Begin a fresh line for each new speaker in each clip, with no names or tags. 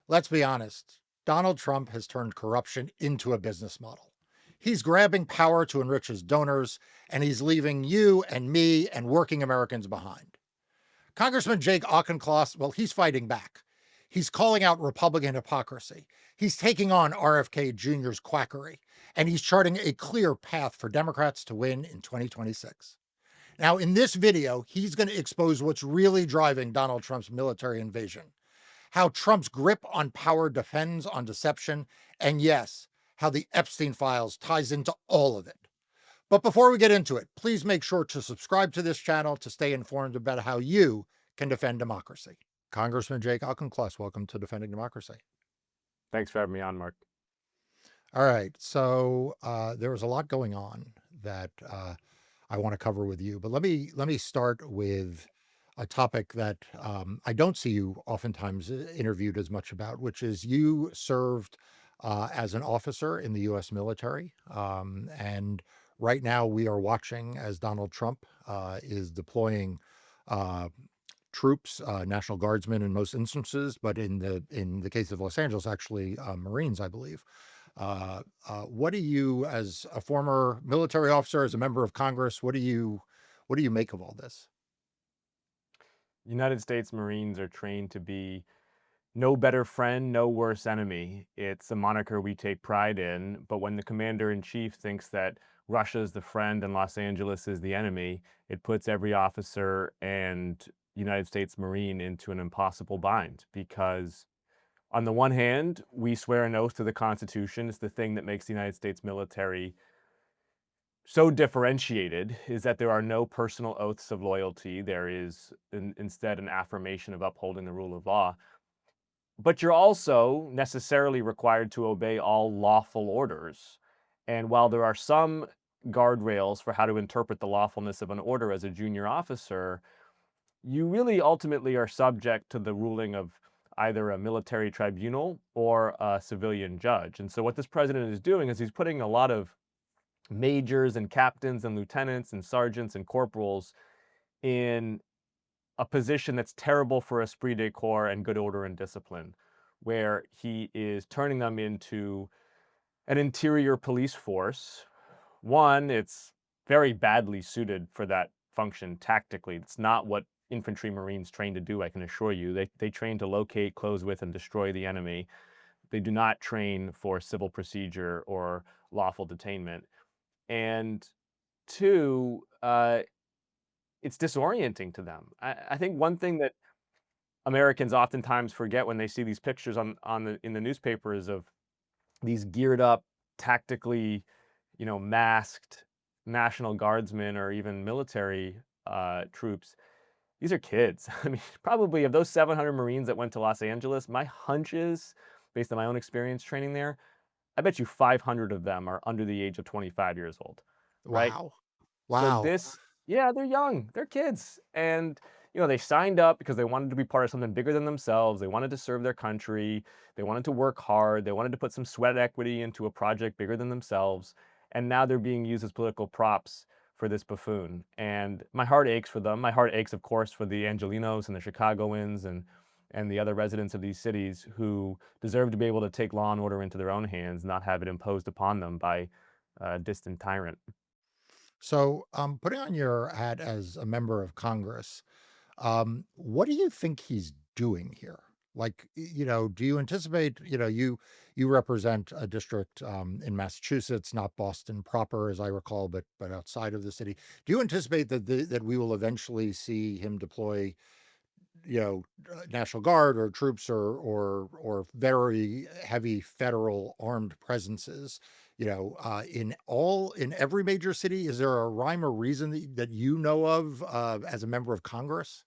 Let's be honest. Donald Trump has turned corruption into a business model. He's grabbing power to enrich his donors, and he's leaving you and me and working Americans behind. Congressman Jake Auchincloss, well, he's fighting back. He's calling out Republican hypocrisy. He's taking on RFK Jr.'s quackery, and he's charting a clear path for Democrats to win in 2026. Now, in this video, he's going to expose what's really driving Donald Trump's military invasion, how Trump's grip on power depends on deception, and yes, how the Epstein files ties into all of it. But before we get into it, please make sure to subscribe to this channel to stay informed about how you can defend democracy. Congressman Jake Auchincloss, welcome to Defending Democracy.
Thanks for having me on, Mark.
All right, so there was a lot going on that I want to cover with you, but let me start with a topic that I don't see you oftentimes interviewed as much about, which is you served as an officer in the U.S. military, and right now we are watching as Donald Trump is deploying uh, troops, National Guardsmen in most instances, but in the case of Los Angeles, actually Marines, I believe. What do you, as a former military officer, as a member of Congress, what do you make of all this?
United States Marines are trained to be no better friend, no worse enemy. It's a moniker we take pride in, but when the commander in chief thinks that Russia's the friend and Los Angeles is the enemy, it puts every officer and United States Marine into an impossible bind because on the one hand, we swear an oath to the Constitution. It's the thing that makes the United States military so differentiated is that there are no personal oaths of loyalty. There is instead an affirmation of upholding the rule of law. But you're also necessarily required to obey all lawful orders. And while there are some guardrails for how to interpret the lawfulness of an order as a junior officer, you really ultimately are subject to the ruling of either a military tribunal or a civilian judge. And so, what this president is doing is he's putting a lot of majors and captains and lieutenants and sergeants and corporals in a position that's terrible for esprit de corps and good order and discipline, where he is turning them into an interior police force. One, it's very badly suited for that function tactically. It's not what infantry marines train to do, I can assure you. They train to locate, close with, and destroy the enemy. They do not train for civil procedure or lawful detainment. And two, it's disorienting to them. I think one thing that Americans oftentimes forget when they see these pictures in the newspapers of these geared up, tactically, masked National Guardsmen or even military troops. These are kids. I mean, probably of those 700 Marines that went to Los Angeles, my hunch is, based on my own experience training there, I bet you 500 of them are under the age of 25 years old, right?
Wow.
So
Wow.
yeah, they're young, they're kids, and they signed up because they wanted to be part of something bigger than themselves. They wanted to serve their country. They wanted to work hard. They wanted to put some sweat equity into a project bigger than themselves, and now they're being used as political props for this buffoon. And my heart aches for them. My heart aches, of course, for the Angelinos and the Chicagoans and the other residents of these cities who deserve to be able to take law and order into their own hands, not have it imposed upon them by a distant tyrant.
So, putting on your hat as a member of Congress, what do you think he's doing here? Like, do you anticipate, you represent a district in Massachusetts, not Boston proper, as I recall, but outside of the city. Do you anticipate that we will eventually see him deploy, National Guard or troops or very heavy federal armed presences, in every major city? Is there a rhyme or reason that you know of as a member of Congress?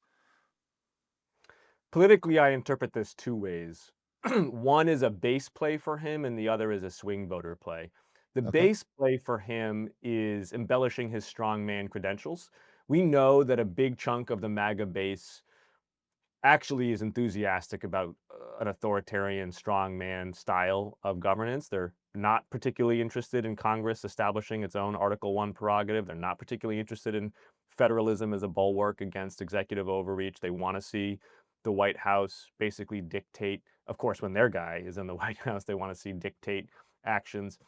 Politically, I interpret this two ways. One is a base play for him, and the other is a swing voter play. The
Okay.
base play for him is embellishing his strongman credentials. We know that a big chunk of the MAGA base actually is enthusiastic about an authoritarian strongman style of governance. They're not particularly interested in Congress establishing its own Article 1 prerogative. They're not particularly interested in federalism as a bulwark against executive overreach. They want to see the White House basically dictate Of course, when their guy is in the White House, they want to see dictate actions.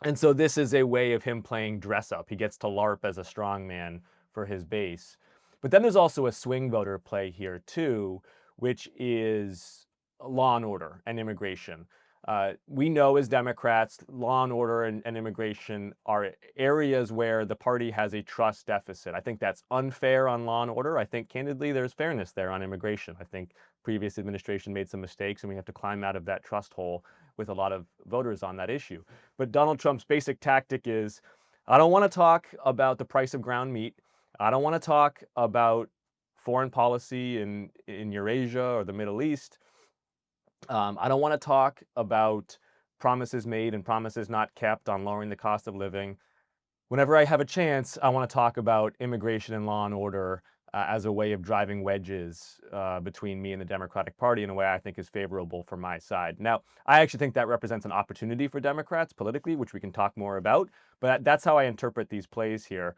And so this is a way of him playing dress up. He gets to LARP as a strongman for his base. But then there's also a swing voter play here too, which is law and order and immigration. We know as Democrats, law and order and immigration are areas where the party has a trust deficit. I think that's unfair on law and order. I think, candidly, there's fairness there on immigration. I think previous administration made some mistakes, and we have to climb out of that trust hole with a lot of voters on that issue. But Donald Trump's basic tactic is, I don't want to talk about the price of ground meat. I don't want to talk about foreign policy in Eurasia or the Middle East. I don't want to talk about promises made and promises not kept on lowering the cost of living. Whenever I have a chance, I want to talk about immigration and law and order as a way of driving wedges between me and the Democratic Party in a way I think is favorable for my side. Now, I actually think that represents an opportunity for Democrats politically, which we can talk more about, but that's how I interpret these plays here.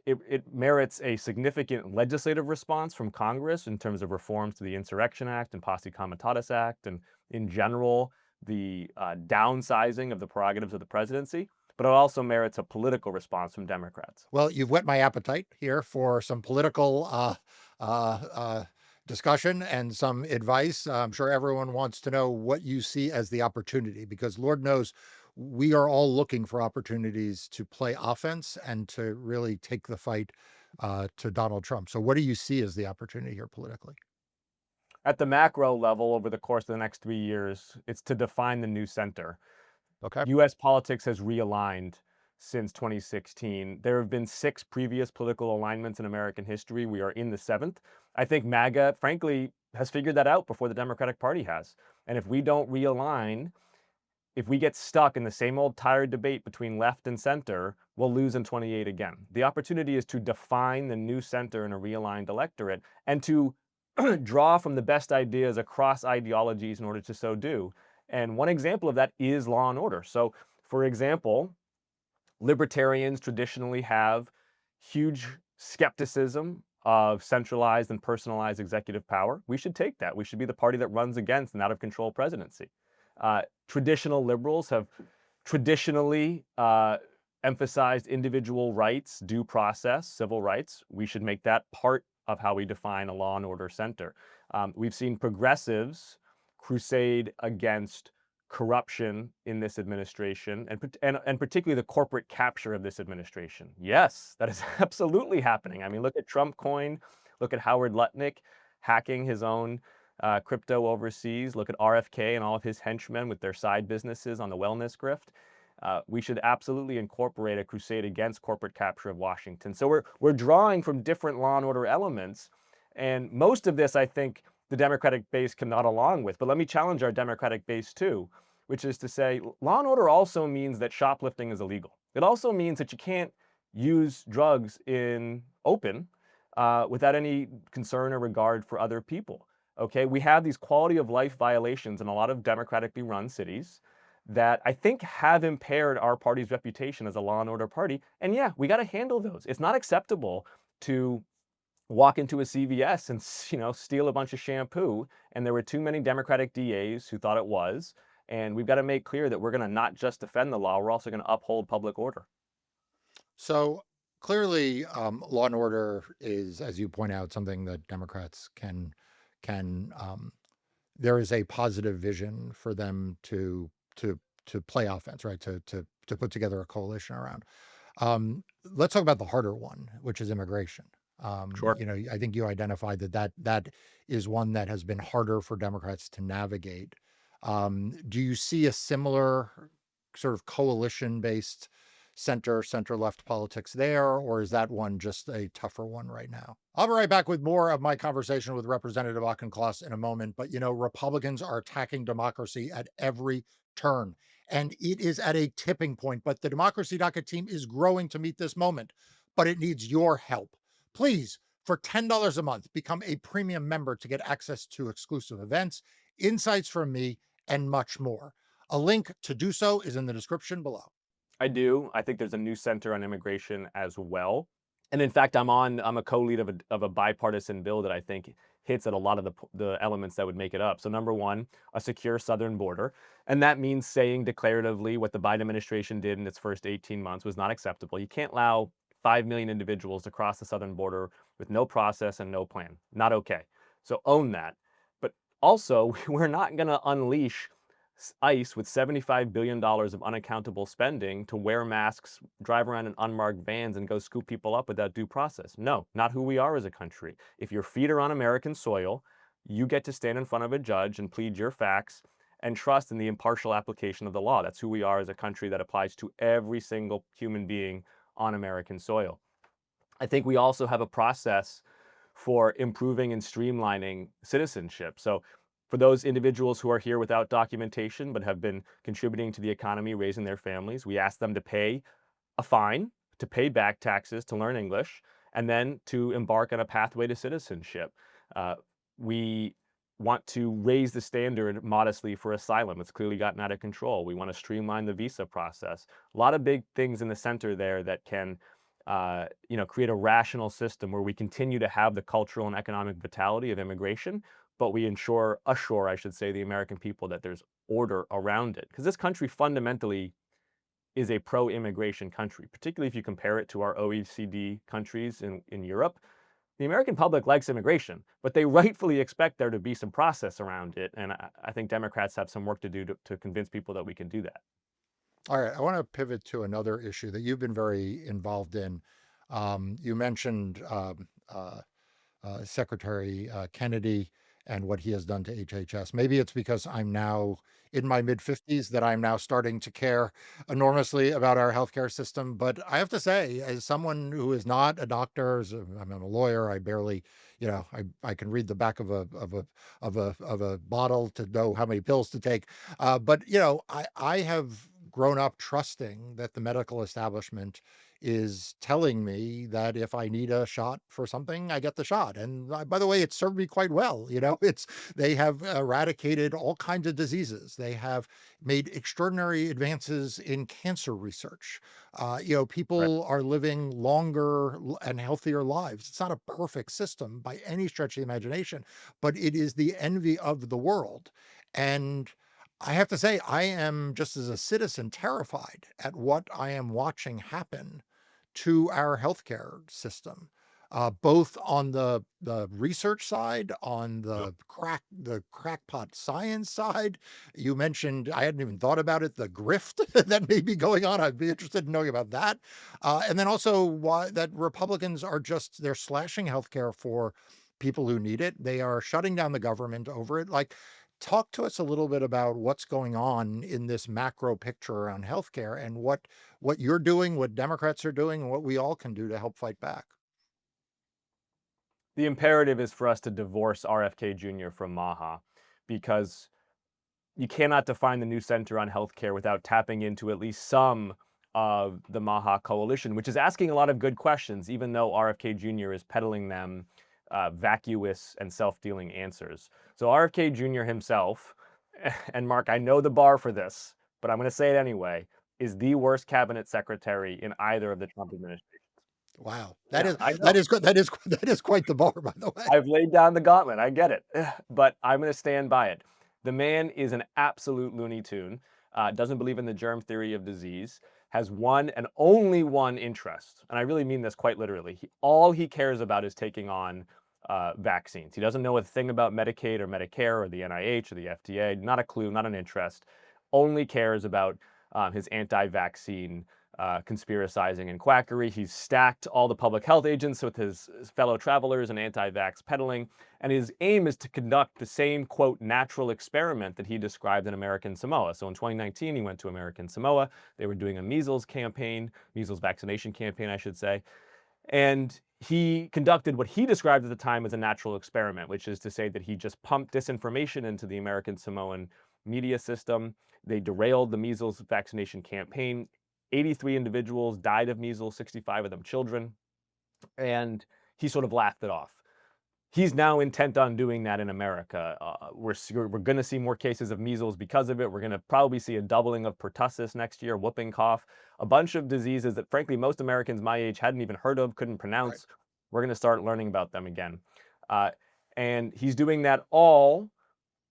It merits a significant legislative response from Congress in terms of reforms to the Insurrection Act and Posse Comitatus Act, and in general, the downsizing of the prerogatives of the presidency. But it also merits a political response from Democrats.
Well, you've whet my appetite here for some political discussion and some advice. I'm sure everyone wants to know what you see as the opportunity, because Lord knows we are all looking for opportunities to play offense and to really take the fight to Donald Trump. So, what do you see as the opportunity here politically?
At the macro level, over the course of the next 3 years, it's to define the new center.
Okay.
US politics has realigned since 2016. There have been 6 previous political alignments in American history. We are in the 7th. I think MAGA, frankly, has figured that out before the Democratic Party has. And if we don't realign, if we get stuck in the same old tired debate between left and center, we'll lose in 28 again. The opportunity is to define the new center in a realigned electorate and to draw from the best ideas across ideologies in order to so do. And one example of that is law and order. So, for example, libertarians traditionally have huge skepticism of centralized and personalized executive power. We should take that. We should be the party that runs against an out of control presidency. Traditional liberals have traditionally emphasized individual rights, due process, civil rights. We should make that part of how we define a law and order center. We've seen progressives crusade against corruption in this administration, and particularly the corporate capture of this administration. Yes, that is absolutely happening. I mean, look at Trump Coin, look at Howard Lutnick hacking his own crypto overseas. Look at RFK and all of his henchmen with their side businesses on the wellness grift. We should absolutely incorporate a crusade against corporate capture of Washington. So we're drawing from different law and order elements, and most of this, I think, the Democratic base can nod along with. But let me challenge our Democratic base too, which is to say, law and order also means that shoplifting is illegal. It also means that you can't use drugs in open without any concern or regard for other people. Okay, we have these quality of life violations in a lot of democratically run cities that I think have impaired our party's reputation as a law and order party. And yeah, we got to handle those. It's not acceptable to walk into a CVS and steal a bunch of shampoo. And there were too many Democratic DAs who thought it was. And we've got to make clear that we're going to not just defend the law, we're also going to uphold public order.
So clearly, law and order is, as you point out, something that Democrats can. There is a positive vision for them to play offense, right? To put together a coalition around. Let's talk about the harder one, which is immigration.
Sure.
I think you identified that is one that has been harder for Democrats to navigate. Do you see a similar sort of coalition-based center left politics there, or is that one just a tougher one right now? I'll be right back with more of my conversation with Representative Auchincloss in a moment. But Republicans are attacking democracy at every turn, and it is at a tipping point. But the Democracy Docket team is growing to meet this moment, but it needs your help. Please, for $10 a month, become a premium member to get access to exclusive events, insights from me, and much more. A link to do so is in the description below.
I do. I think there's a new center on immigration as well. And in fact, I'm a co-lead of a bipartisan bill that I think hits at a lot of the elements that would make it up. So number one, a secure southern border. And that means saying declaratively what the Biden administration did in its first 18 months was not acceptable. You can't allow 5 million individuals to cross the southern border with no process and no plan. Not okay. So own that. But also, we're not going to unleash ICE with $75 billion of unaccountable spending to wear masks, drive around in unmarked vans, and go scoop people up without due process. No, not who we are as a country. If your feet are on American soil, you get to stand in front of a judge and plead your facts and trust in the impartial application of the law. That's who we are as a country that applies to every single human being on American soil. I think we also have a process for improving and streamlining citizenship. So, for those individuals who are here without documentation but have been contributing to the economy, raising their families, we ask them to pay a fine, to pay back taxes, to learn English, and then to embark on a pathway to citizenship. Uh, we want to raise the standard modestly for asylum. It's clearly gotten out of control. We want to streamline the visa process. A lot of big things in the center there that can create a rational system where we continue to have the cultural and economic vitality of immigration, but we assure, I should say, the American people that there's order around it. Because this country fundamentally is a pro-immigration country, particularly if you compare it to our OECD countries in Europe. The American public likes immigration, but they rightfully expect there to be some process around it. And I think Democrats have some work to do to convince people that we can do that.
All right, I want to pivot to another issue that you've been very involved in. You mentioned Secretary Kennedy and what he has done to HHS. Maybe it's because I'm now in my mid 50s that I'm now starting to care enormously about our healthcare system. But I have to say, as someone who is not a doctor, I'm a lawyer, I barely, I can read the back of a bottle to know how many pills to take. But I have grown up trusting that the medical establishment is telling me that if I need a shot for something, I get the shot. And by the way, it served me quite well. They have eradicated all kinds of diseases. They have made extraordinary advances in cancer research.
Right.
People are living longer and healthier lives. It's not a perfect system by any stretch of the imagination, but it is the envy of the world. And I have to say, I am just as a citizen terrified at what I am watching happen to our healthcare system, both on the research side, on
Yep.
the crackpot science side. You mentioned I hadn't even thought about it, the grift that may be going on. I'd be interested in knowing about that, and then also why that Republicans are just they're slashing healthcare for people who need it. They are shutting down the government over it. Like, talk to us a little bit about what's going on in this macro picture around healthcare and what you're doing, what Democrats are doing, and what we all can do to help fight back.
The imperative is for us to divorce RFK Jr. from Maha because you cannot define the new center on healthcare without tapping into at least some of the Maha coalition, which is asking a lot of good questions, even though RFK Jr. is peddling them vacuous and self-dealing answers. So RFK Jr. himself, and Mark, I know the bar for this, but I'm going to say it anyway, is the worst cabinet secretary in either of the Trump administration.
Wow,
Yeah, I
that
know.
is good. That is quite the bar, by the way.
I've laid down the gauntlet. I get it, but I'm going to stand by it. The man is an absolute Looney Tune. Doesn't believe in the germ theory of disease. Has one and only one interest, and I really mean this quite literally. All he cares about is taking on vaccines. He doesn't know a thing about Medicaid or Medicare or the NIH or the FDA. Not a clue. Not an interest. Only cares about his anti-vaccine conspiracizing and quackery. He's stacked all the public health agents with his fellow travelers and anti-vax peddling. And his aim is to conduct the same, quote, natural experiment that he described in American Samoa. So in 2019, he went to American Samoa. They were doing a measles campaign, measles vaccination campaign, I should say. And he conducted what he described at the time as a natural experiment, which is to say that he just pumped disinformation into the American Samoan media system. They derailed the measles vaccination campaign. 83 individuals died of measles, 65 of them children, and he sort of laughed it off. He's now intent on doing that in America. We're going to see more cases of measles because of it. We're going to probably see a doubling of pertussis next year, whooping cough, a bunch of diseases that, frankly, most Americans my age hadn't even heard of, couldn't
Right.
pronounce. We're going to start learning about them again. Uh, And he's doing that all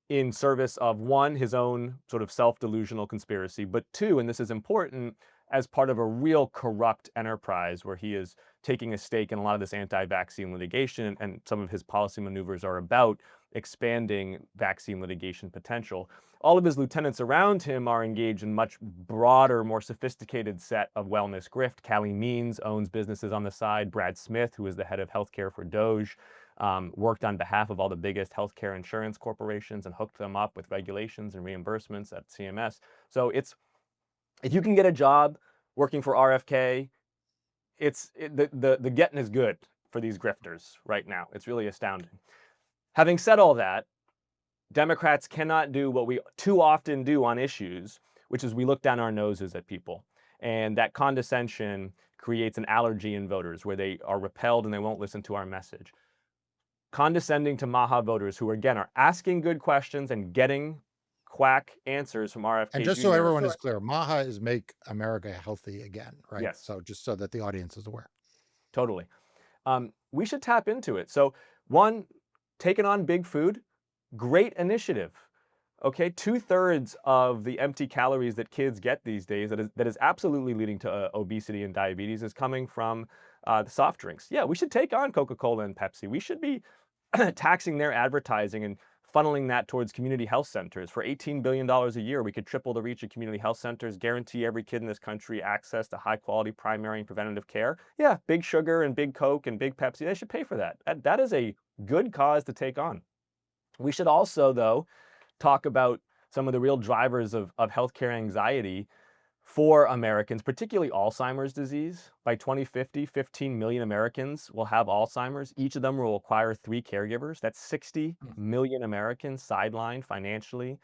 in service of, one, his own sort of self-delusional conspiracy, but two, and this is important, as part of a real corrupt enterprise where he is taking a stake in a lot of this anti-vaccine litigation, and some of his policy maneuvers are about expanding vaccine litigation potential. All of his lieutenants around him are engaged in much broader, more sophisticated set of wellness grift. Callie Means owns businesses on the side. Brad Smith, who is the head of healthcare for Doge, worked on behalf of all the biggest healthcare insurance corporations and hooked them up with regulations and reimbursements at CMS. So if you can get a job working for RFK, the getting is good for these grifters right now. It's really astounding. Having said all that, Democrats cannot do what we too often do on issues, which is we look down our noses at people. And that condescension creates an allergy in voters where they are repelled and they won't listen to our message. Condescending to Maha voters who, again, are asking good questions and getting quack answers from RFK
And just so
Jr.
everyone is clear, MAHA is Make America Healthy Again, right?
Yes.
So just so that the audience is aware.
Totally. We should tap into it. So one, taking on big food, great initiative. Okay, 2/3 of the empty calories that kids get these days that is absolutely leading to obesity and diabetes is coming from the soft drinks. Yeah, we should take on Coca-Cola and Pepsi. We should be taxing their advertising and funneling that towards community health centers. For $18 billion a year, we could triple the reach of community health centers, guarantee every kid in this country access to high quality primary and preventative care. Yeah, big sugar and big Coke and big Pepsi, they should pay for that. That is a good cause to take on. We should also, though, talk about some of the real drivers of healthcare anxiety for Americans, particularly Alzheimer's disease. By 2050, 15 million Americans will have Alzheimer's. Each of them will require 3 caregivers. That's 60 million Americans sidelined financially,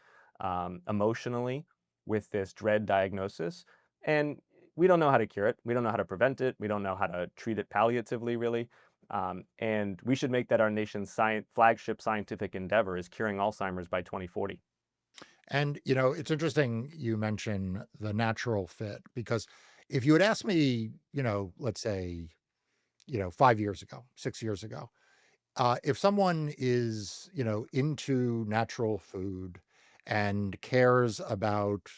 emotionally, with this dread diagnosis. And we don't know how to cure it. We don't know how to prevent it. We don't know how to treat it palliatively, really. And we should make that our nation's flagship scientific endeavor, is curing Alzheimer's by 2040.
And, you know, it's interesting you mention the natural fit, because if you had asked me, you know, let's say, 5 years ago, 6 years ago, if someone is, into natural food and cares about,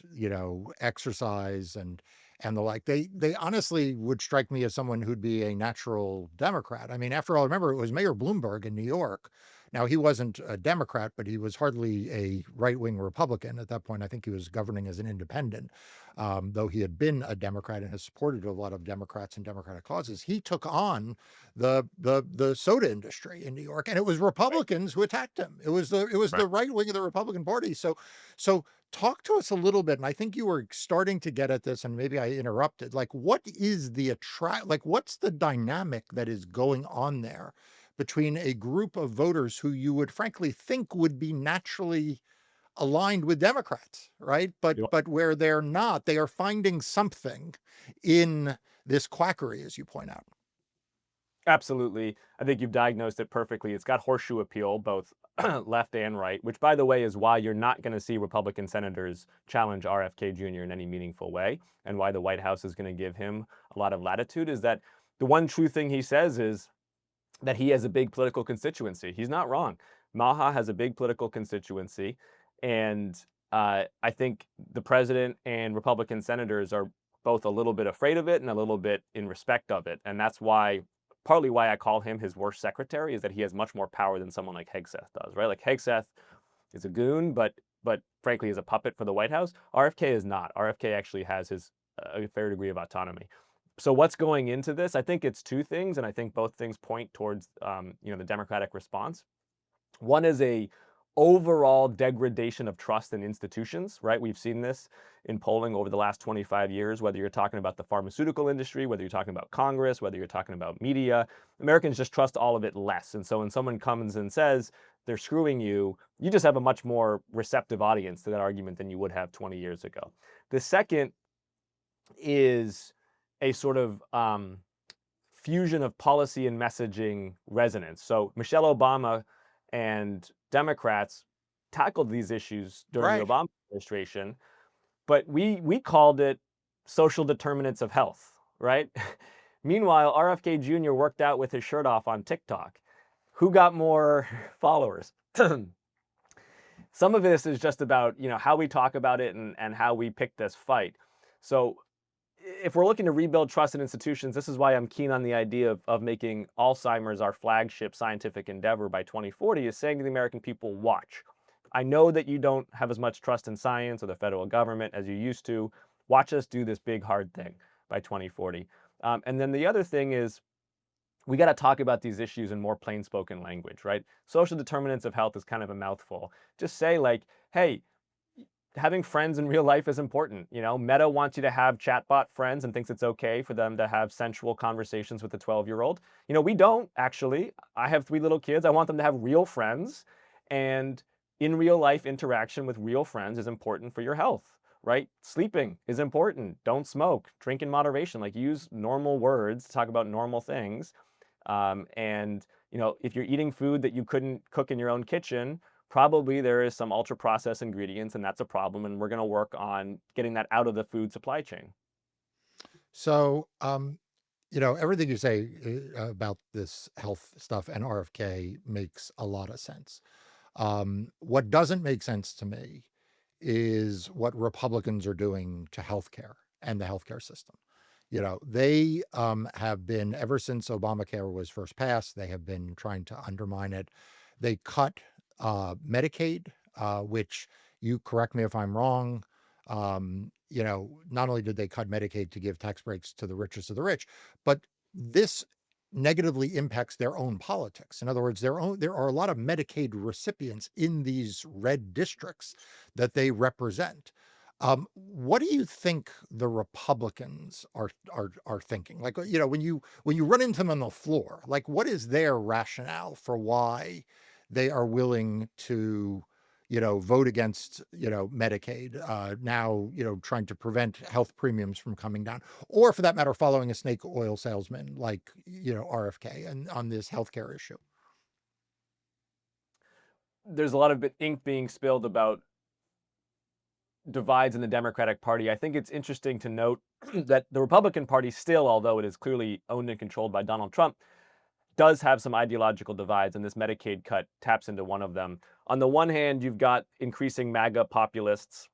exercise and the like, they honestly would strike me as someone who'd be a natural Democrat. I mean, after all, remember, it was Mayor Bloomberg in New York. Now, he wasn't a Democrat, but he was hardly a right-wing Republican at that point. I think he was governing as an independent, though he had been a Democrat and has supported a lot of Democrats and Democratic causes. He took on the soda industry in New York, and it was Republicans who attacked him. It was the right wing of the Republican Party. So talk to us a little bit. And I think you were starting to get at this, and maybe I interrupted. Like, what is what's the dynamic that is going on there between a group of voters who you would frankly think would be naturally aligned with Democrats, right? But where they're not, they are finding something in this quackery, as you point out.
Absolutely. I think you've diagnosed it perfectly. It's got horseshoe appeal, both left and right, which, by the way, is why you're not going to see Republican senators challenge RFK Jr. in any meaningful way, and why the White House is going to give him a lot of latitude. Is that the one true thing he says is that he has a big political constituency. He's not wrong. Maha has a big political constituency, and I think the president and Republican senators are both a little bit afraid of it and a little bit in respect of it, and that's partly why I call him his worst secretary, is that he has much more power than someone like Hegseth does, right? Like, Hegseth is a goon, but frankly is a puppet for the White House. RFK is not. RFK actually has a fair degree of autonomy. So what's going into this? I think it's two things, and I think both things point towards the Democratic response. One is a overall degradation of trust in institutions, right? We've seen this in polling over the last 25 years, whether you're talking about the pharmaceutical industry, whether you're talking about Congress, whether you're talking about media. Americans just trust all of it less. And so when someone comes and says they're screwing you, you just have a much more receptive audience to that argument than you would have 20 years ago. The second is a sort of fusion of policy and messaging resonance. So Michelle Obama and Democrats tackled these issues during the Obama administration, but we called it social determinants of health, right? Meanwhile, RFK Jr. worked out with his shirt off on TikTok. Who got more followers? Some of this is just about, how we talk about it and how we pick this fight. So if we're looking to rebuild trust in institutions, this is why I'm keen on the idea of making Alzheimer's our flagship scientific endeavor by 2040, is saying to the American people, watch. I know that you don't have as much trust in science or the federal government as you used to. Watch us do this big, hard thing by 2040. And then the other thing is, we got to talk about these issues in more plain spoken language, right? Social determinants of health is kind of a mouthful. Just say, like, hey, having friends in real life is important. Meta wants you to have chatbot friends and thinks it's okay for them to have sensual conversations with a 12-year-old. We don't actually. I have 3 little kids. I want them to have real friends. And in real life, interaction with real friends is important for your health, right? Sleeping is important. Don't smoke. Drink in moderation. Like, use normal words to talk about normal things. And if you're eating food that you couldn't cook in your own kitchen, probably there is some ultra processed ingredients, and that's a problem. And we're going to work on getting that out of the food supply chain.
So, everything you say about this health stuff and RFK makes a lot of sense. What doesn't make sense to me is what Republicans are doing to healthcare and the healthcare system. They have been, ever since Obamacare was first passed, they have been trying to undermine it. They cut Medicaid, which, you correct me if I'm wrong. Not only did they cut Medicaid to give tax breaks to the richest of the rich, but this negatively impacts their own politics. In other words, there are a lot of Medicaid recipients in these red districts that they represent. What do you think the Republicans are thinking? Like, when you run into them on the floor, like, what is their rationale for why they are willing to, vote against, Medicaid, now, trying to prevent health premiums from coming down, or for that matter, following a snake oil salesman like, RFK and on this healthcare issue?
There's a lot of ink being spilled about divides in the Democratic Party. I think it's interesting to note that the Republican Party still, although it is clearly owned and controlled by Donald Trump, does have some ideological divides, and this Medicaid cut taps into one of them. On the one hand, you've got increasing MAGA populists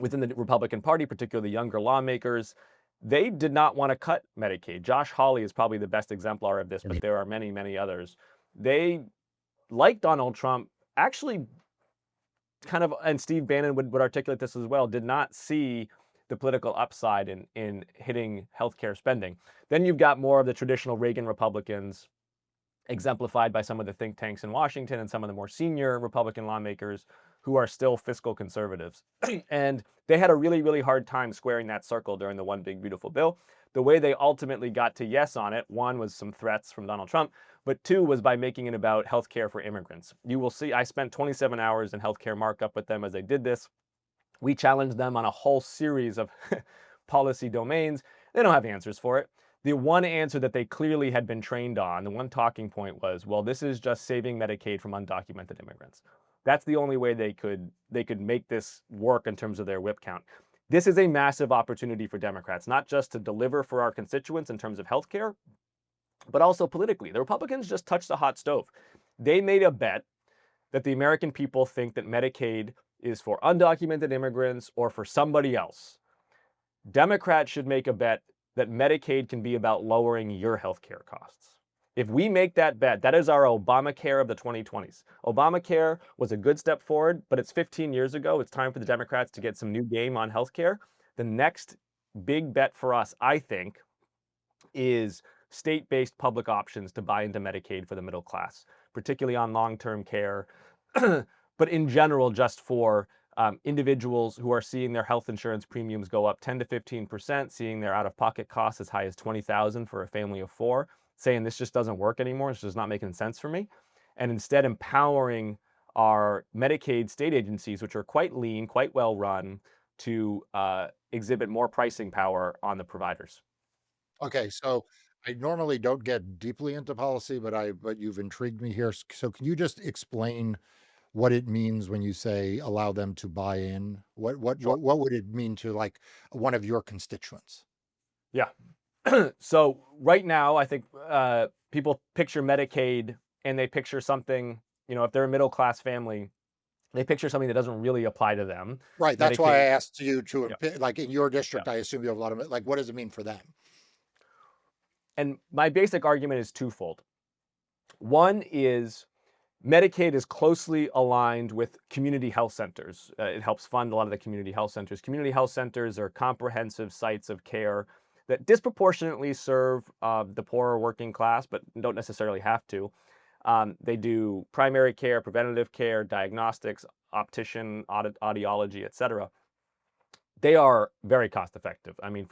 within the Republican Party, particularly younger lawmakers. They did not want to cut Medicaid. Josh Hawley is probably the best exemplar of this, but there are many, many others. They, like Donald Trump, actually kind of, and Steve Bannon would articulate this as well, did not see the political upside in hitting healthcare spending. Then you've got more of the traditional Reagan Republicans, exemplified by some of the think tanks in Washington and some of the more senior Republican lawmakers who are still fiscal conservatives. And they had a really, really hard time squaring that circle during the One Big Beautiful Bill. The way they ultimately got to yes on it, one was some threats from Donald Trump, but two was by making it about healthcare for immigrants. You will see, I spent 27 hours in healthcare markup with them as they did this. We challenged them on a whole series of policy domains. They don't have answers for it. The one answer that they clearly had been trained on, the one talking point was, well, this is just saving Medicaid from undocumented immigrants. That's the only way they could make this work in terms of their whip count. This is a massive opportunity for Democrats, not just to deliver for our constituents in terms of healthcare, but also politically. The Republicans just touched the hot stove. They made a bet that the American people think that Medicaid is for undocumented immigrants or for somebody else. Democrats should make a bet that Medicaid can be about lowering your healthcare costs. If we make that bet, that is our Obamacare of the 2020s. Obamacare was a good step forward, but it's 15 years ago. It's time for the Democrats to get some new game on healthcare. The next big bet for us, I think, is state-based public options to buy into Medicaid for the middle class, particularly on long-term care, but in general, just for individuals who are seeing their health insurance premiums go up 10 to 15%, seeing their out-of-pocket costs as high as $20,000 for a family of 4, saying this just doesn't work anymore, it's just not making sense for me, and instead empowering our Medicaid state agencies, which are quite lean, quite well run, to exhibit more pricing power on the providers.
Okay, so I normally don't get deeply into policy, but you've intrigued me here. So can you just explain what it means when you say allow them to buy in? What what
Sure.
what what would it mean to, like, one of your constituents?
Yeah. So right now, I think people picture Medicaid and they picture something, if they're a middle class family, they picture something that doesn't really apply to them.
Right. That's why I
Medicaid,
asked you to,
yeah,
like in your
yeah.
district, I assume you have a lot of, like, what does it mean for them?
And my basic argument is twofold. One is Medicaid is closely aligned with community health centers. It helps fund a lot of the community health centers. Community health centers are comprehensive sites of care that disproportionately serve the poorer working class, but don't necessarily have to. They do primary care, preventative care, diagnostics, optician, audiology, etc. They are very cost effective. I mean,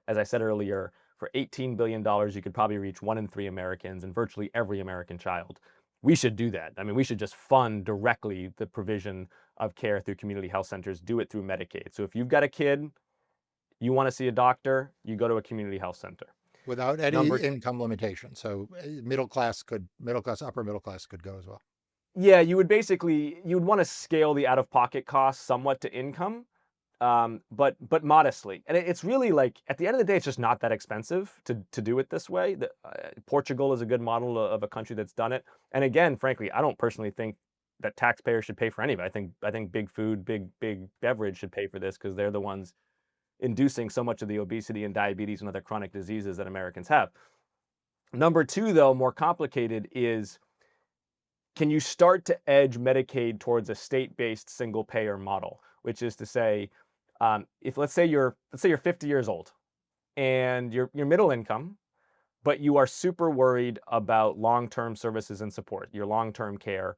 as I said earlier, for $18 billion, you could probably reach 1 in 3 Americans and virtually every American child. We should do that. I mean, we should just fund directly the provision of care through community health centers, do it through Medicaid. So if you've got a kid, you want to see a doctor, you go to a community health center.
Without any
Number
income limitation. So upper middle class could go as well.
Yeah, you'd want to scale the out-of-pocket costs somewhat to income, but modestly. And it's really like at the end of the day, it's just not that expensive to do it this way. Portugal is a good model of a country that's done it. And again, frankly, I don't personally think that taxpayers should pay for any of it. I think big food, big beverage should pay for this because they're the ones inducing so much of the obesity and diabetes and other chronic diseases that Americans have. Number two, though, more complicated is, can you start to edge Medicaid towards a state-based single payer model, which is to say, if let's say you're 50 years old and you're middle income, but you are super worried about long-term services and support, your long-term care,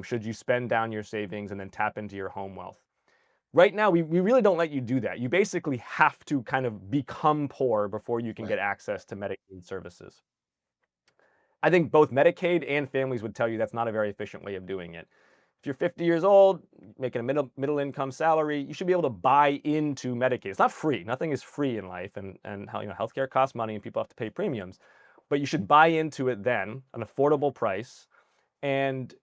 should you spend down your savings and then tap into your home wealth? Right now, we really don't let you do that. You basically have to kind of become poor before you can
Right.
get access to Medicaid services. I think both Medicaid and families would tell you that's not a very efficient way of doing it. If you're 50 years old, making a middle income salary, you should be able to buy into Medicaid. It's not free. Nothing is free in life, and healthcare costs money, and people have to pay premiums. But you should buy into it then, an affordable price, and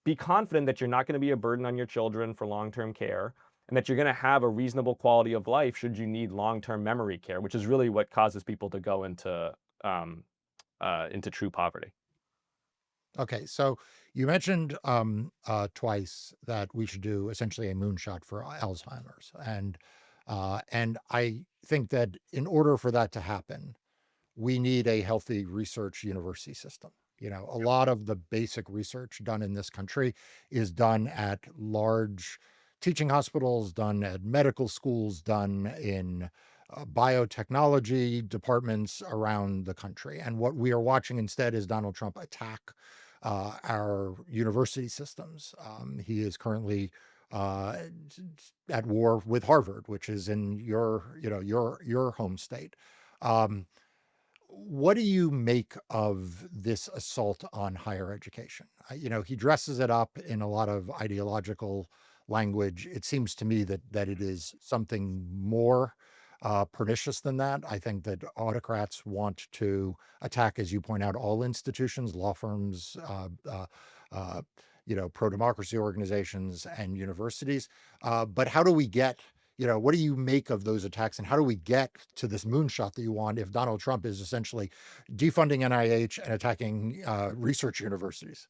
be confident that you're not going to be a burden on your children for long-term care, and that you're going to have a reasonable quality of life should you need long-term memory care, which is really what causes people to go into true poverty.
Okay, so you mentioned twice that we should do essentially a moonshot for Alzheimer's, and I think that in order for that to happen, we need a healthy research university system. A lot of the basic research done in this country is done at large teaching hospitals, done at medical schools, done in biotechnology departments around the country. And what we are watching instead is Donald Trump attack our university systems. He is currently uh, at war with Harvard, which is in your home state. Um, what do you make of this assault on higher education? He dresses it up in a lot of ideological language. It seems to me that it is something more pernicious than that. I think that autocrats want to attack, as you point out, all institutions, law firms, uh, pro-democracy organizations, and universities. But how do we get what do you make of those attacks, and how do we get to this moonshot that you want if Donald Trump is essentially defunding NIH and attacking research universities?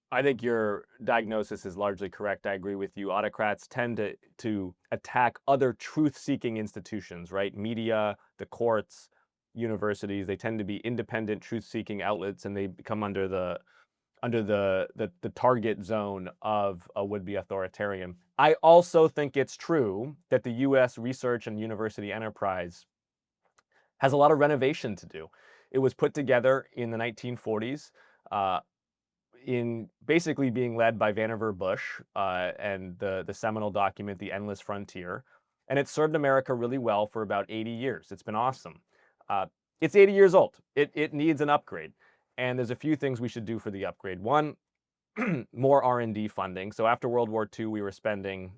I think your diagnosis is largely correct. I agree with you. Autocrats tend to attack other truth-seeking institutions, right? Media, the courts, universities. They tend to be independent truth-seeking outlets, and they become under the target zone of a would-be authoritarian. I also think it's true that the U.S. research and university enterprise has a lot of renovation to do. It was put together in the 1940s, uh, in basically being led by Vannevar Bush and the seminal document, The Endless Frontier. And it served America really well for about 80 years. It's been awesome. Uh, it's 80 years old. It needs an upgrade. And there's a few things we should do for the upgrade. One, more R&D funding. So after World War II, we were spending,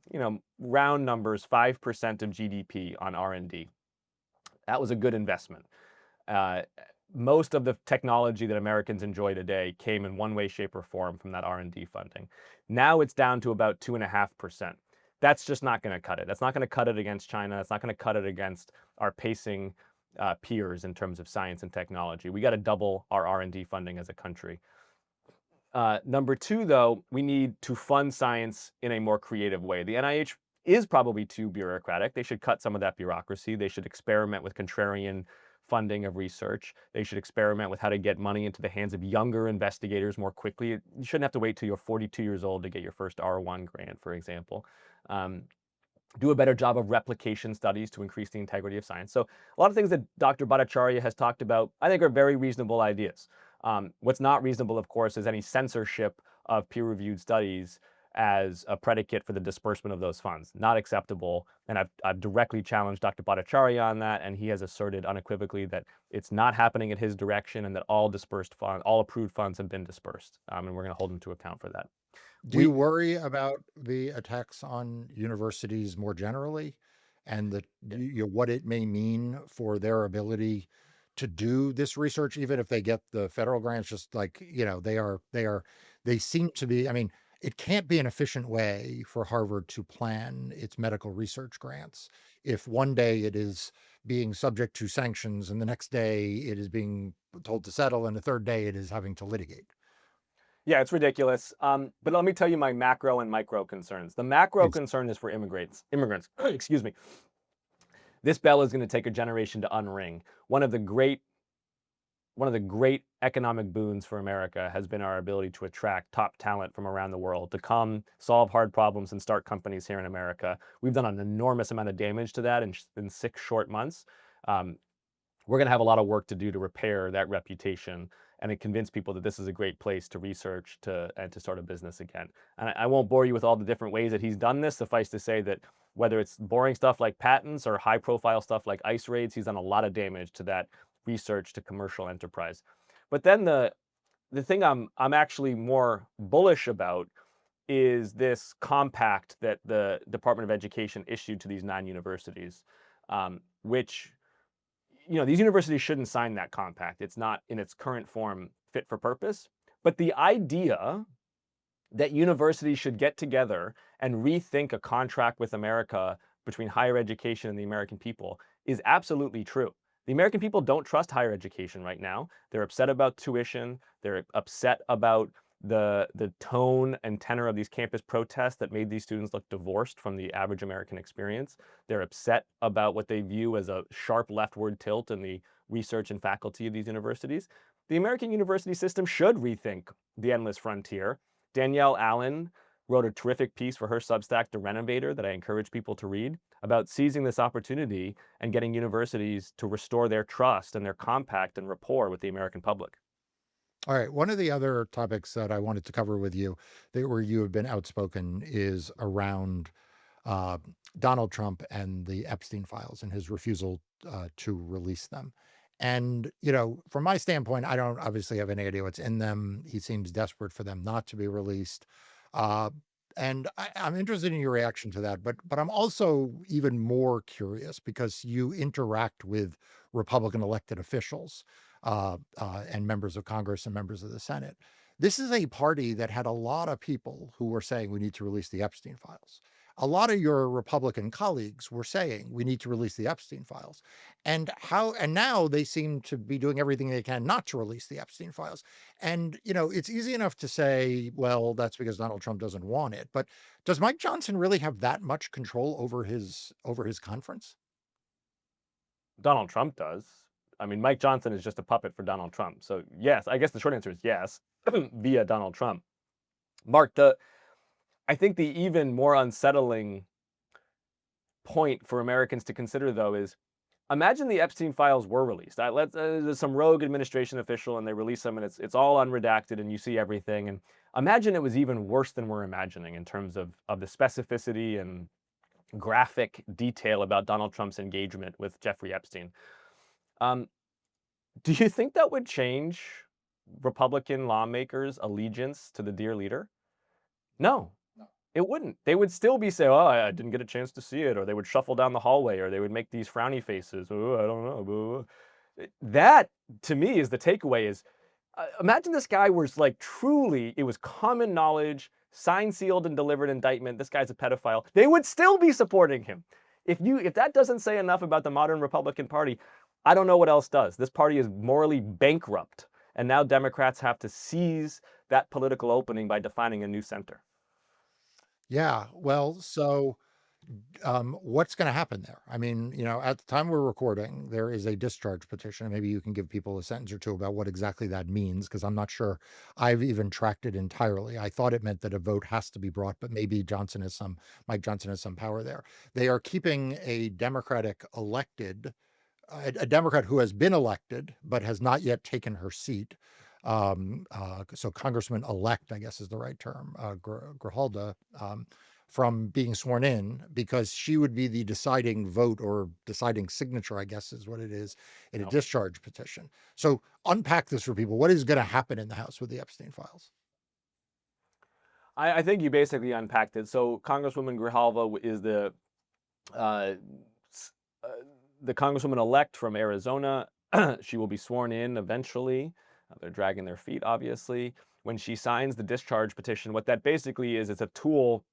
round numbers, 5% of GDP on R&D. That was a good investment. Uh, Most of the technology that Americans enjoy today came in one way, shape, or form from that R&D funding. Now it's down to about 2.5%. That's just not going to cut it. That's not going to cut it against China. That's not going to cut it against our pacing peers in terms of science and technology. We got to double our R&D funding as a country. Number two, though, we need to fund science in a more creative way. The NIH is probably too bureaucratic. They should cut some of that bureaucracy. They should experiment with contrarian funding of research. They should experiment with how to get money into the hands of younger investigators more quickly. You shouldn't have to wait till you're 42 years old to get your first R1 grant, for example. Um, do a better job of replication studies to increase the integrity of science. So a lot of things that Dr. Bhattacharya has talked about, I think, are very reasonable ideas. What's not reasonable, of course, is any censorship of peer-reviewed studies as a predicate for the disbursement of those funds. Not acceptable. And I've directly challenged Dr. Bhattacharya on that, and he has asserted unequivocally that it's not happening at his direction and that all dispersed funds, all approved funds have been dispersed. And we're going to hold him to account for that.
Do you
We
worry about the attacks on universities more generally and what it may mean for their ability to do this research, even if they get the federal grants? Just like, they seem to be, I mean, it can't be an efficient way for Harvard to plan its medical research grants if one day it is being subject to sanctions and the next day it is being told to settle and the third day it is having to litigate.
Yeah, it's ridiculous. But let me tell you my macro and micro concerns. The macro concern is for immigrants. Excuse me. This bell is going to take a generation to unring. One of the great economic boons for America has been our ability to attract top talent from around the world to come solve hard problems and start companies here in America. We've done an enormous amount of damage to that in 6 short months. We're going to have a lot of work to do to repair that reputation and to convince people that this is a great place to research and to start a business again. And I won't bore you with all the different ways that he's done this. Suffice to say that whether it's boring stuff like patents or high profile stuff like ICE raids, he's done a lot of damage to that research to commercial enterprise. But then the thing I'm actually more bullish about is this compact that the Department of Education issued to these 9 universities, which these universities shouldn't sign that compact. It's not in its current form fit for purpose. But the idea that universities should get together and rethink a contract with America between higher education and the American people is absolutely true. The American people don't trust higher education right now. They're upset about tuition. They're upset about the tone and tenor of these campus protests that made these students look divorced from the average American experience. They're upset about what they view as a sharp leftward tilt in the research and faculty of these universities. The American university system should rethink the endless frontier. Danielle Allen wrote a terrific piece for her Substack, The Renovator, that I encourage people to read, about seizing this opportunity and getting universities to restore their trust and their compact and rapport with the American public.
All right. One of the other topics that I wanted to cover with you, where you have been outspoken, is around uh, Donald Trump and the Epstein files and his refusal to release them. And, from my standpoint, I don't obviously have any idea what's in them. He seems desperate for them not to be released. Uh, and I'm interested in your reaction to that. But I'm also even more curious because you interact with Republican elected officials and members of Congress and members of the Senate. This is a party that had a lot of people who were saying we need to release the Epstein files. A lot of your Republican colleagues were saying we need to release the Epstein files. And now they seem to be doing everything they can not to release the Epstein files. And it's easy enough to say, well, that's because Donald Trump doesn't want it. But does Mike Johnson really have that much control over his conference?
Donald Trump does. I mean, Mike Johnson is just a puppet for Donald Trump. So yes, I guess the short answer is yes, via Donald Trump. Mark, I think the even more unsettling point for Americans to consider, though, is imagine the Epstein files were released. There's some rogue administration official and they release them and it's all unredacted and you see everything. And imagine it was even worse than we're imagining in terms of the specificity and graphic detail about Donald Trump's engagement with Jeffrey Epstein. Do you think that would change Republican lawmakers' allegiance to the dear leader? No, it wouldn't. They would still be saying, "Oh, I didn't get a chance to see it," or they would shuffle down the hallway, or they would make these frowny faces. "Oh, I don't know." That, to me, is the takeaway. Is imagine this guy was like truly, it was common knowledge, signed, sealed, and delivered indictment. This guy's a pedophile. They would still be supporting him. If that doesn't say enough about the modern Republican Party, I don't know what else does. This party is morally bankrupt. And now Democrats have to seize that political opening by defining a new center.
Yeah. Well, so what's going to happen there? I mean, at the time we're recording, there is a discharge petition. Maybe you can give people a sentence or two about what exactly that means, because I'm not sure I've even tracked it entirely. I thought it meant that a vote has to be brought, but maybe Mike Johnson has some power there. They are keeping a Democrat who has been elected but has not yet taken her seat. So Congressman elect, I guess is the right term, Grijalda, from being sworn in, because she would be the deciding vote or deciding signature, I guess is what it is, in a
No.
discharge petition. So unpack this for people. What is going to happen in the House with the Epstein files?
I think you basically unpacked it. So Congresswoman Grijalva is uh, uh, the Congresswoman elect from Arizona. She will be sworn in eventually. They're dragging their feet, obviously. When she signs the discharge petition, what that basically is, it's a tool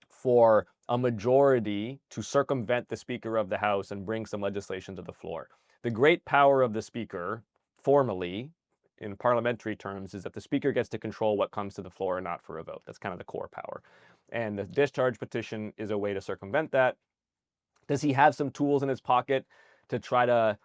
for a majority to circumvent the Speaker of the House and bring some legislation to the floor. The great power of the Speaker, formally, in parliamentary terms, is that the Speaker gets to control what comes to the floor and not for a vote. That's kind of the core power. And the discharge petition is a way to circumvent that. Does he have some tools in his pocket to try to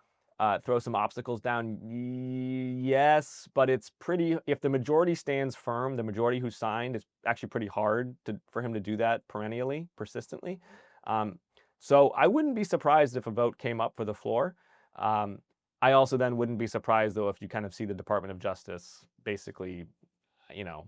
throw some obstacles down? Yes, but it's pretty. If the majority stands firm, the majority who signed, it's actually pretty hard for him to do that perennially, persistently. Um, so I wouldn't be surprised if a vote came up for the floor. Um, I also then wouldn't be surprised though if you kind of see the Department of Justice basically, you know,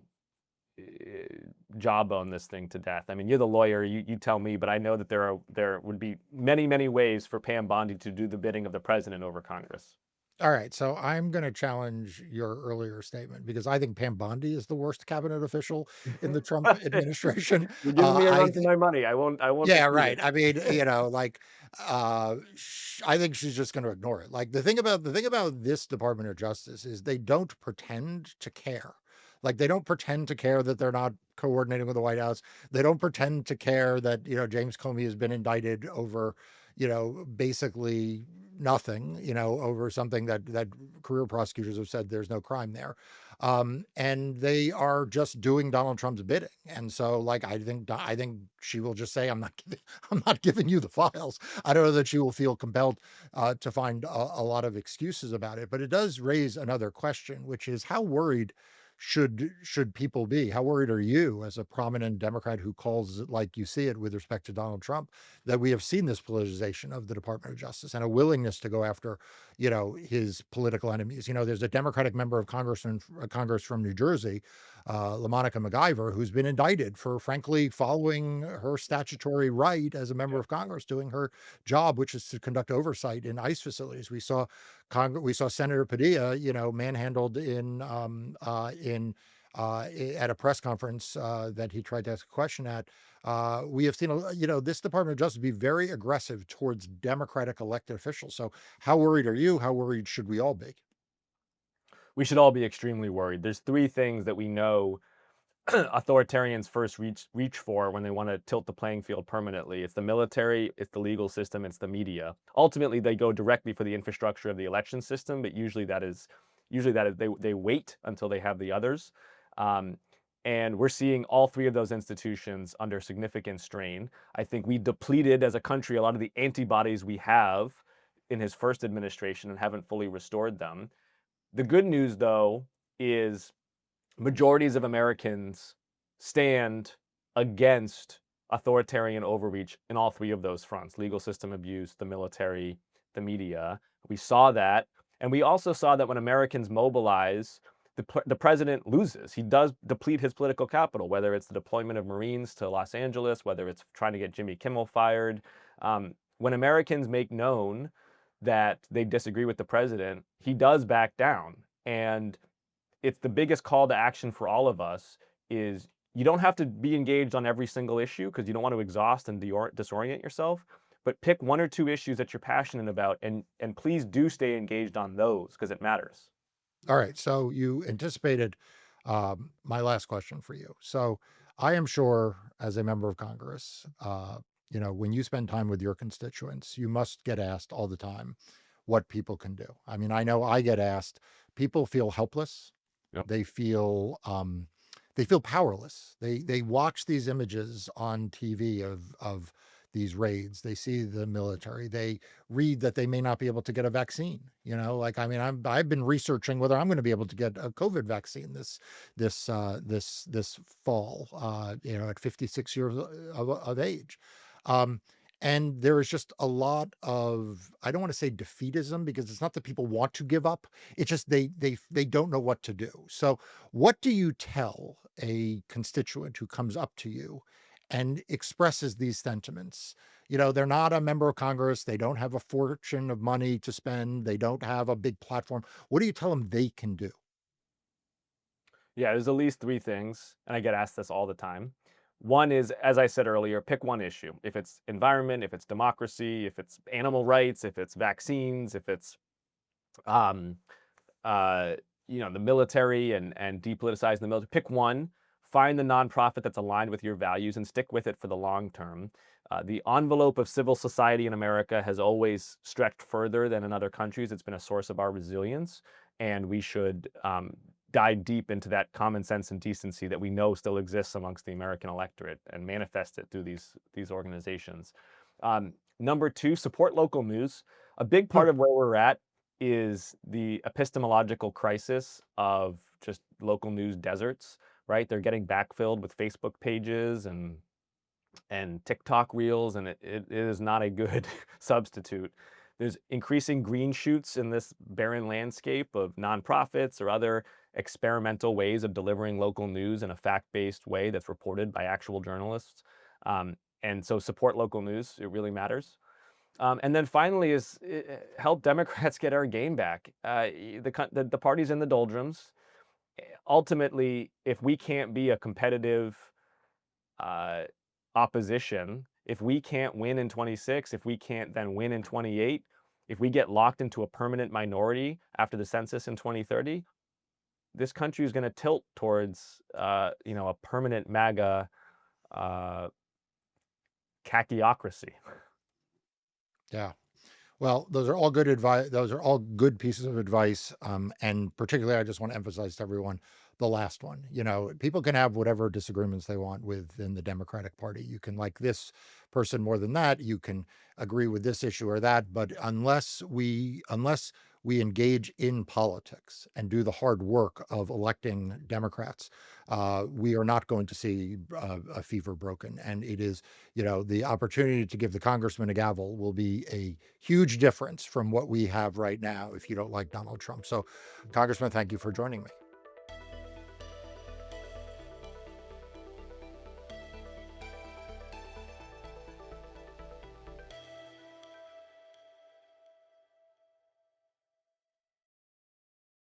jawbone this thing to death. I mean, you're the lawyer, you tell me, but I know that there would be many ways for Pam Bondi to do the bidding of the president over Congress.
All right, so I'm going to challenge your earlier statement because I think Pam Bondi is the worst cabinet official in the Trump administration.
You're giving me a
I
run for my money. I won't
Yeah,
dispute it.
right. I mean, I think she's just going to ignore it. Like the thing about this Department of Justice is they don't pretend to care. Like they don't pretend to care that they're not coordinating with the White House. They don't pretend to care that, James Comey has been indicted over, basically nothing, over something that career prosecutors have said there's no crime there. And they are just doing Donald Trump's bidding. And so, like, I think she will just say, I'm not giving you the files." I don't know that she will feel compelled to find a lot of excuses about it, but it does raise another question, which is how worried should people be? How worried are you, as a prominent Democrat who calls it like you see it with respect to Donald Trump, that we have seen this politicization of the Department of Justice and a willingness to go after, his political enemies? There's a Democratic member of Congress from New Jersey, LaMonica MacGyver, who's been indicted for, frankly, following her statutory right as a member
Yep.
of Congress, doing her job, which is to conduct oversight in ICE facilities. We saw Senator Padilla, manhandled at a press conference that he tried to ask a question at. We have seen, this Department of Justice be very aggressive towards Democratic elected officials. So, how worried are you? How worried should we all be?
We should all be extremely worried. There's three things that we know authoritarians first reach for when they want to tilt the playing field permanently. It's the military, it's the legal system, it's the media. Ultimately, they go directly for the infrastructure of the election system, but usually that is they wait until they have the others. Um, and we're seeing all three of those institutions under significant strain. I think we depleted as a country a lot of the antibodies we have in his first administration and haven't fully restored them. The good news, though, is majorities of Americans stand against authoritarian overreach in all three of those fronts: legal system abuse, the military, the media. We saw that. And we also saw that when Americans mobilize, the president loses. He does deplete his political capital, whether it's the deployment of Marines to Los Angeles, whether it's trying to get Jimmy Kimmel fired. When Americans make known that they disagree with the president, he does back down. And it's the biggest call to action for all of us is you don't have to be engaged on every single issue because you don't want to exhaust and disorient yourself, but pick one or two issues that you're passionate about and please do stay engaged on those because it matters.
All right. So you anticipated my last question for you. So I am sure, as a member of Congress, when you spend time with your constituents, you must get asked all the time what people can do. I mean, I know I get asked, people feel helpless.
Yep.
They feel powerless. They watch these images on TV of these raids. They see the military. They read that they may not be able to get a vaccine. Like, I mean, I've been researching whether I'm going to be able to get a COVID vaccine this fall. At 56 years of age. Um, and there is just a lot of, I don't want to say defeatism, because it's not that people want to give up. It's just they don't know what to do. So what do you tell a constituent who comes up to you and expresses these sentiments? They're not a member of Congress. They don't have a fortune of money to spend. They don't have a big platform. What do you tell them they can do?
Yeah, there's at least three things, and I get asked this all the time. One is, as I said earlier, pick one issue. If it's environment, if it's democracy, if it's animal rights, if it's vaccines, if it's um, uh, the military and depoliticizing the military. Pick one, find the nonprofit that's aligned with your values and stick with it for the long term. The envelope of civil society in America has always stretched further than in other countries. It's been a source of our resilience, and we should dive deep into that common sense and decency that we know still exists amongst the American electorate and manifest it through these organizations. Number two, support local news. A big
Hmm.
part of where we're at is the epistemological crisis of just local news deserts, right? They're getting backfilled with Facebook pages and TikTok reels, and it is not a good substitute. There's increasing green shoots in this barren landscape of nonprofits or other experimental ways of delivering local news in a fact-based way that's reported by actual journalists. And so support local news. It really matters. And then finally is help Democrats get our game back. The party's in the doldrums. Ultimately, if we can't be a competitive uh, opposition, if we can't win in 26, if we can't then win in 28, if we get locked into a permanent minority after the census in 2030, this country is going to tilt towards a permanent MAGA uh, caciocracy.
Yeah. Well, those are all good advice. Those are all good pieces of advice. And particularly, I just want to emphasize to everyone the last one. People can have whatever disagreements they want within the Democratic Party. You can like this person more than that. You can agree with this issue or that. But unless we engage in politics and do the hard work of electing Democrats, we are not going to see a fever broken. And it is, the opportunity to give the congressman a gavel will be a huge difference from what we have right now if you don't like Donald Trump. So, Congressman, thank you for joining me.